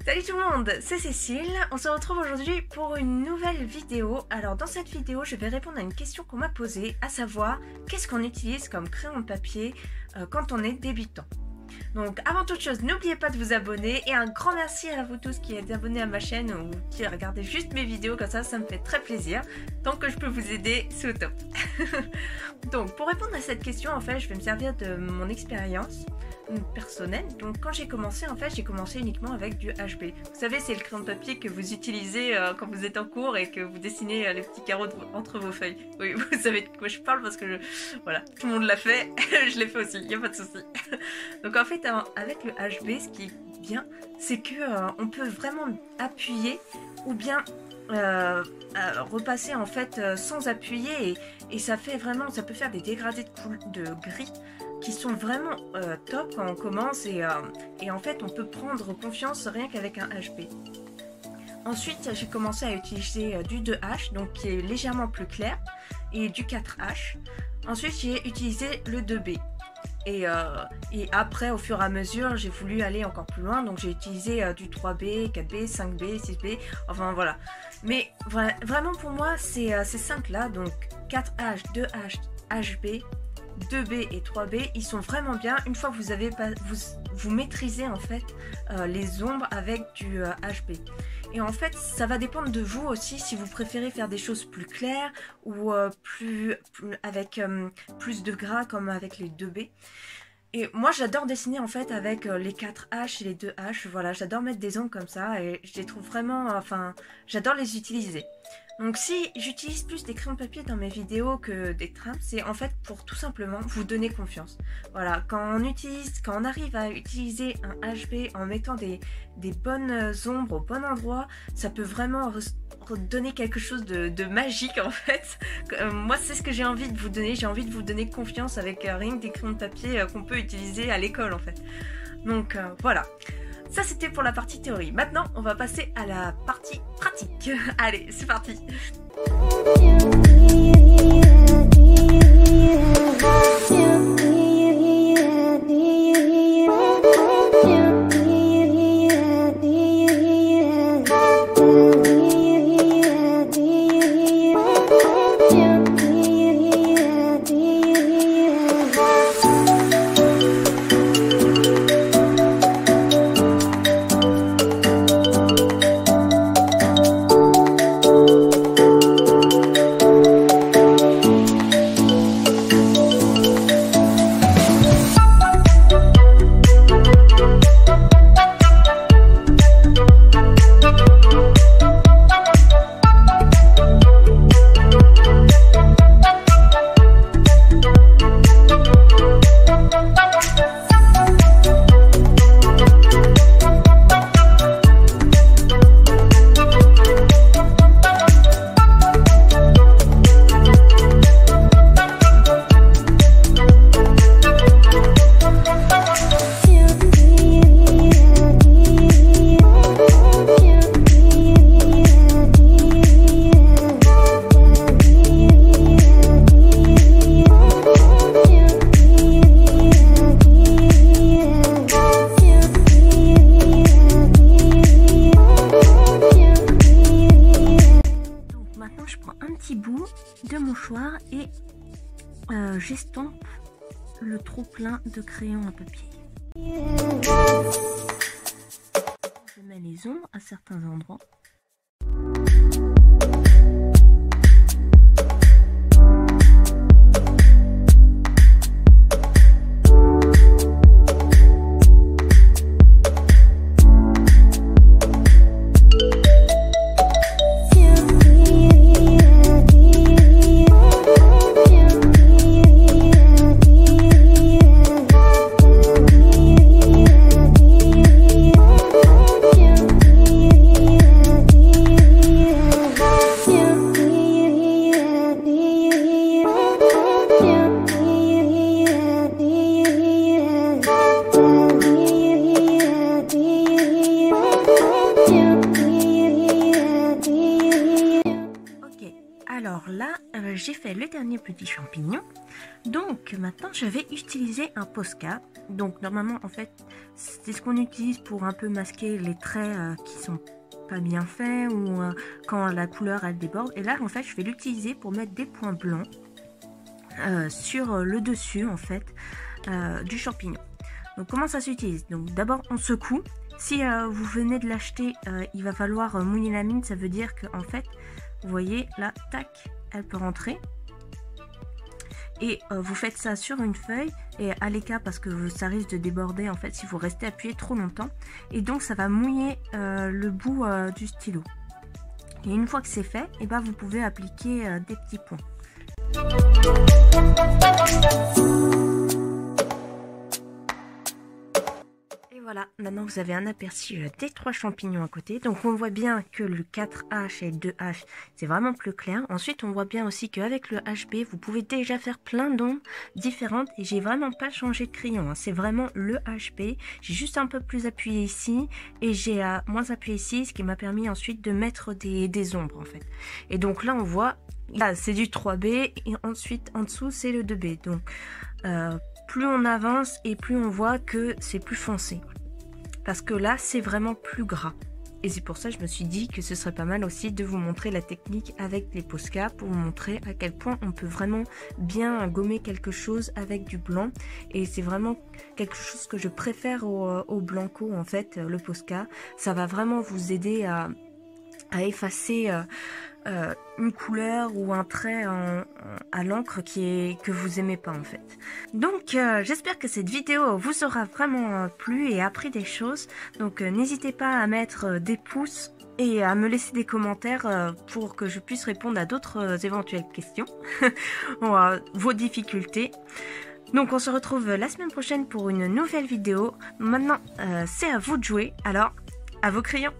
Salut tout le monde, c'est Cécile. On se retrouve aujourd'hui pour une nouvelle vidéo. Alors dans cette vidéo, je vais répondre à une question qu'on m'a posée, à savoir qu'est-ce qu'on utilise comme crayon de papier quand on est débutant. Donc avant toute chose, n'oubliez pas de vous abonner et un grand merci à vous tous qui êtes abonnés à ma chaîne ou qui regardez juste mes vidéos, comme ça me fait très plaisir. Tant que je peux vous aider, c'est au top. Donc pour répondre à cette question, en fait, je vais me servir de mon expérience personnelle. Donc quand j'ai commencé, en fait, j'ai commencé uniquement avec du HB. Vous savez, c'est le crayon de papier que vous utilisez quand vous êtes en cours et que vous dessinez les petits carreaux entre vos feuilles. Oui, vous savez de quoi je parle parce que voilà, tout le monde l'a fait, je l'ai fait aussi, il n'y a pas de souci. Donc en fait, avec le HB, ce qui est bien, c'est que on peut vraiment appuyer ou bien repasser en fait sans appuyer et ça fait vraiment, ça peut faire des dégradés de gris qui sont vraiment top quand on commence et en fait on peut prendre confiance rien qu'avec un HB. Ensuite j'ai commencé à utiliser du 2H donc qui est légèrement plus clair et du 4H. Ensuite j'ai utilisé le 2B. Et après, au fur et à mesure, j'ai voulu aller encore plus loin. Donc, j'ai utilisé du 3B, 4B, 5B, 6B. Enfin, voilà. Mais vraiment, pour moi, ces 5-là, donc 4H, 2H, HB, 2B et 3B, ils sont vraiment bien. Une fois que vous avez vous maîtrisez en fait les ombres avec du HB. Et en fait, ça va dépendre de vous aussi si vous préférez faire des choses plus claires ou avec plus de gras comme avec les 2B. Et moi, j'adore dessiner en fait avec les 4H et les 2H. Voilà, j'adore mettre des ombres comme ça et je les trouve vraiment, enfin, j'adore les utiliser. Donc si j'utilise plus des crayons de papier dans mes vidéos que des trams, c'est en fait pour tout simplement vous donner confiance. Voilà, quand on arrive à utiliser un HB en mettant des bonnes ombres au bon endroit, ça peut vraiment donner quelque chose de magique en fait. Moi c'est ce que j'ai envie de vous donner, j'ai envie de vous donner confiance avec rien que des crayons de papier qu'on peut utiliser à l'école en fait. Donc voilà. Ça c'était pour la partie théorie. Maintenant on va passer à la partie pratique. Allez, c'est parti. De mouchoir et j'estompe le trop plein de crayons à papier. Je mets les ombres à certains endroits. j'ai fait le dernier petit champignon. Donc maintenant je vais utiliser un Posca. Donc normalement en fait c'est ce qu'on utilise pour un peu masquer les traits qui sont pas bien faits ou quand la couleur elle déborde. Et là en fait je vais l'utiliser pour mettre des points blancs sur le dessus en fait du champignon. Donc comment ça s'utilise? Donc d'abord on secoue. Si vous venez de l'acheter, il va falloir mouiller la mine. Ça veut dire que en fait, vous voyez là, tac, elle peut rentrer. Et vous faites ça sur une feuille et à l'écart parce que ça risque de déborder en fait si vous restez appuyé trop longtemps. Et donc ça va mouiller le bout du stylo. Et une fois que c'est fait, et ben, vous pouvez appliquer des petits points. Voilà, maintenant vous avez un aperçu des 3 champignons à côté. Donc on voit bien que le 4H et le 2H, c'est vraiment plus clair. Ensuite, on voit bien aussi qu'avec le HB, vous pouvez déjà faire plein d'ombres différentes. Et j'ai vraiment pas changé de crayon, hein. C'est vraiment le HB. J'ai juste un peu plus appuyé ici et j'ai moins appuyé ici, ce qui m'a permis ensuite de mettre des ombres en fait. Et donc là, on voit, là c'est du 3B et ensuite en dessous, c'est le 2B. Donc plus on avance et plus on voit que c'est plus foncé. Parce que là, c'est vraiment plus gras. Et c'est pour ça que je me suis dit que ce serait pas mal aussi de vous montrer la technique avec les Posca pour vous montrer à quel point on peut vraiment bien gommer quelque chose avec du blanc. Et c'est vraiment quelque chose que je préfère au Blanco en fait, le Posca. Ça va vraiment vous aider à effacer une couleur ou un trait à l'encre que vous aimez pas en fait. Donc j'espère que cette vidéo vous aura vraiment plu et appris des choses. Donc n'hésitez pas à mettre des pouces et à me laisser des commentaires pour que je puisse répondre à d'autres éventuelles questions ou à vos difficultés. Donc on se retrouve la semaine prochaine pour une nouvelle vidéo. Maintenant c'est à vous de jouer, alors à vos crayons.